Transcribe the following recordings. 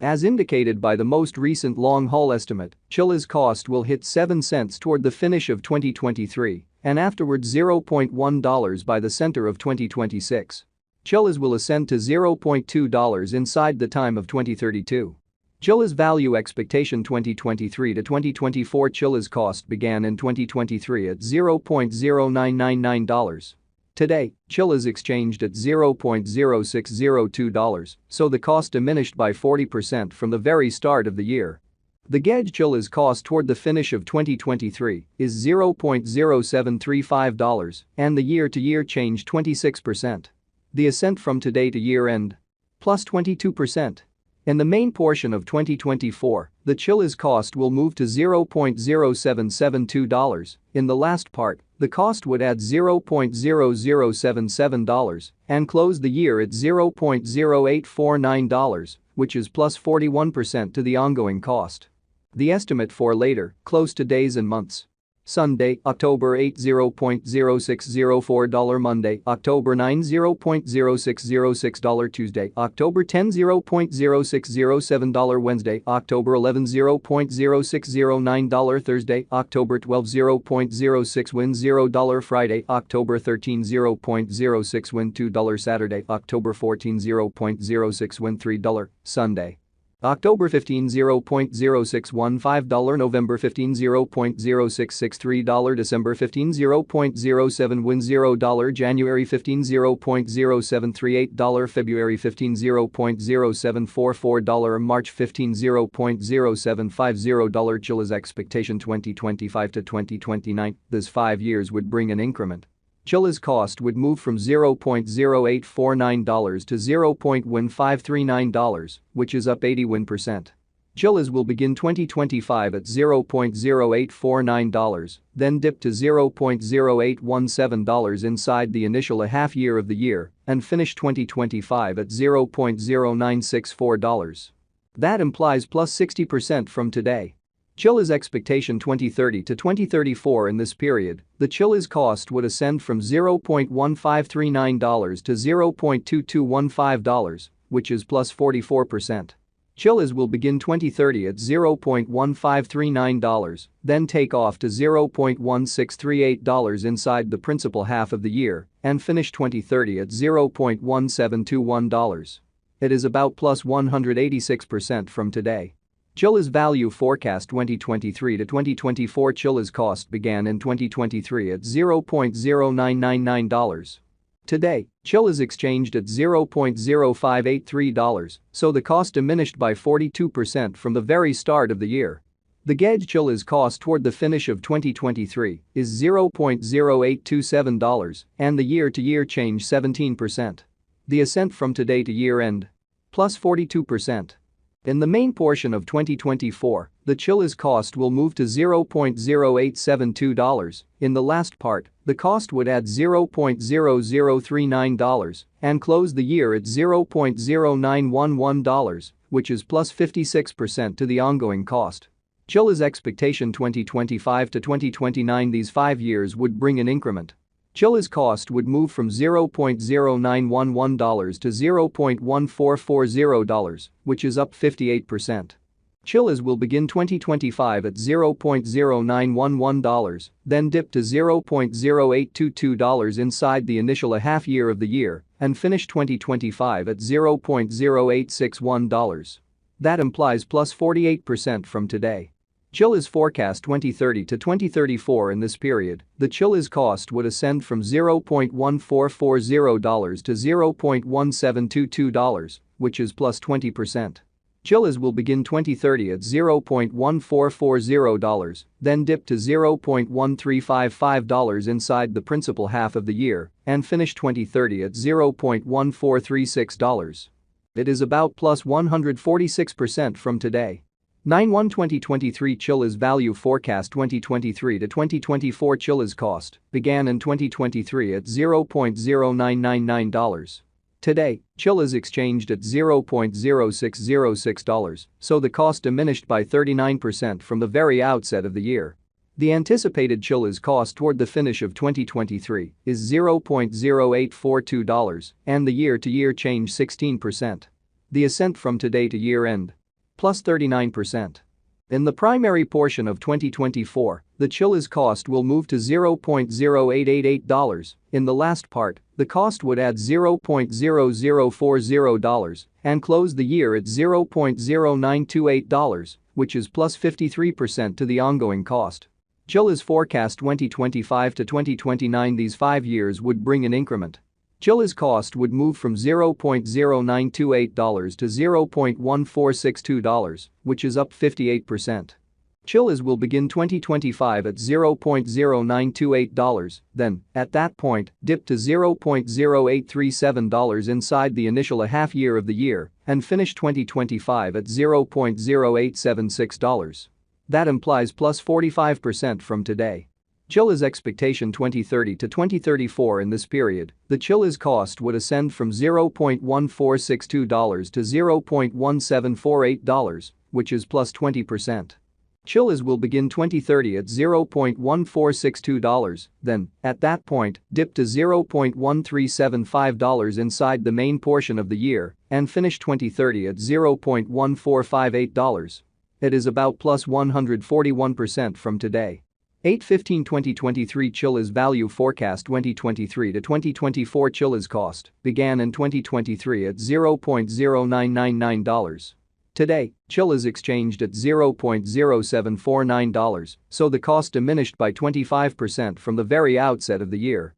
As indicated by the most recent long-haul estimate, Chilliz cost will hit 7 cents toward the finish of 2023 and afterwards $0.1 by the center of 2026. Chilliz will ascend to $0.2 inside the time of 2032. Chilliz value expectation 2023 to 2024. Chilliz cost began in 2023 at $0.0999. Today, Chilliz exchanged at $0.0602, so the cost diminished by 40% from the very start of the year. The gauge Chilliz cost toward the finish of 2023 is $0.0735 and the year-to-year change 26%. The ascent from today to year-end? Plus 22%. In the main portion of 2024, the Chilliz cost will move to $0.0772. In the last part, the cost would add $0.0077 and close the year at $0.0849, which is plus 41% to the ongoing cost. The estimate for later, close to days and months. Sunday, October 8, $0.0604. Monday, October 9, $0.0606. Tuesday, October 10, $0.0607. Wednesday, October 11, $0.0609. Thursday, October 12, $0.0610. Friday, October 13, $0.0612. Saturday, October 14, $0.0613. Sunday, October 15, $0.0615. November 15, $0.0663. December 15, $0.0710. January 15, $0.0738. February 15, $0.0744. March 15, $0.0750. Chilliz expectation 2025 to 2029. This 5 years would bring an increment. Chilliz cost would move from $0.0849 to $0.1539, which is up 81%. Chilliz will begin 2025 at $0.0849, then dip to $0.0817 inside the initial half year of the year and finish 2025 at $0.0964. That implies plus 60% from today. Chilliz expectation 2030 to 2034. In this period, the Chilliz cost would ascend from $0.1539 to $0.2215, which is plus 44%. Chilliz will begin 2030 at $0.1539, then take off to $0.1638 inside the principal half of the year and finish 2030 at $0.1721. It is about plus 186% from today. Chilliz value forecast 2023 to 2024. Chilliz cost began in 2023 at $0.0999. Today, Chilliz exchanged at $0.0583, so the cost diminished by 42% from the very start of the year. The gauge Chilliz cost toward the finish of 2023 is $0.0827 and the year-to-year change 17%. The ascent from today to year-end? Plus 42%. In the main portion of 2024, the Chilliz cost will move to $0.0872. In the last part, the cost would add $0.0039 and close the year at $0.0911, which is plus 56% to the ongoing cost. Chilliz expectation 2025 to 2029. These 5 years would bring an increment. Chilliz cost would move from $0.0911 to $0.1440, which is up 58%. Chilliz will begin 2025 at $0.0911, then dip to $0.0822 inside the initial half year of the year and finish 2025 at $0.0861. That implies plus 48% from today. Chilliz forecast 2030 to 2034. In this period, the Chilliz cost would ascend from $0.1440 to $0.1722, which is plus 20%. Chilliz will begin 2030 at $0.1440, then dip to $0.1355 inside the principal half of the year and finish 2030 at $0.1436. It is about plus 146% from today. 9/1/2023 Chilliz value forecast 2023 to 2024. Chilliz cost began in 2023 at $0.0999. Today, Chilliz exchanged at $0.0606, so the cost diminished by 39% from the very outset of the year. The anticipated Chilliz cost toward the finish of 2023 is $0.0842 and the year-to-year change 16%. The ascent from today to year-end? plus 39%. In the primary portion of 2024, the Chilliz cost will move to $0.0888. In the last part, the cost would add $0.0040 and close the year at $0.0928, which is plus 53% to the ongoing cost. Chilliz forecast 2025 to 2029. These 5 years would bring an increment. Chilliz cost would move from $0.0928 to $0.1462, which is up 58%. Chilliz will begin 2025 at $0.0928, then, at that point, dip to $0.0837 inside the initial half year of the year and finish 2025 at $0.0876. That implies plus 45% from today. Chilliz expectation 2030 to 2034. In this period, the Chilliz cost would ascend from $0.1462 to $0.1748, which is plus 20%. Chilliz will begin 2030 at $0.1462, then, at that point, dip to $0.1375 inside the main portion of the year and finish 2030 at $0.1458. It is about plus 141% from today. 8/15/2023 Chilliz value forecast 2023 to 2024 Chilliz cost began in 2023 at $0.0999. Today, Chilliz exchanged at $0.0749, so the cost diminished by 25% from the very outset of the year.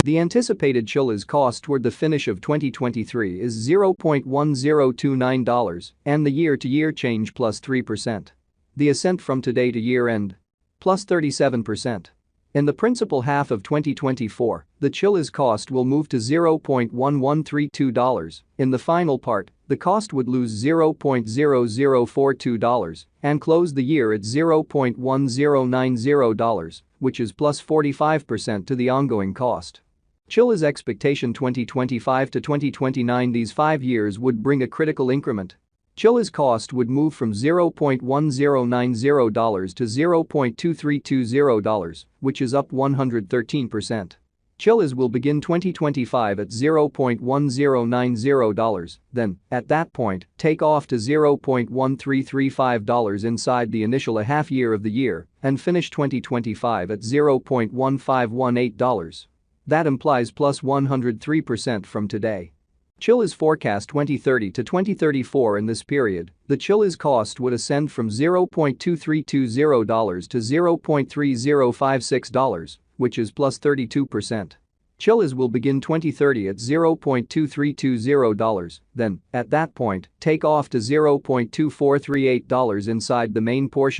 The anticipated Chilliz cost toward the finish of 2023 is $0.1029 and the year-to-year change plus 3%. The ascent from today to year-end plus 37%. In the principal half of 2024, the Chilliz cost will move to $0.1132. In the final part, the cost would lose $0.0042 and close the year at $0.1090, which is plus 45% to the ongoing cost. Chilliz expectation 2025 to 2029. These 5 years would bring a critical increment. Chilliz cost would move from $0.1090 to $0.2320, which is up 113%. Chilliz will begin 2025 at $0.1090, then, at that point, take off to $0.1335 inside the initial half year of the year and finish 2025 at $0.1518. That implies plus 103% from today. Chilliz forecast 2030 to 2034. In this period, the Chilliz cost would ascend from $0.2320 to $0.3056, which is plus 32%. Chilliz will begin 2030 at $0.2320, then, at that point, take off to $0.2438 inside the main portion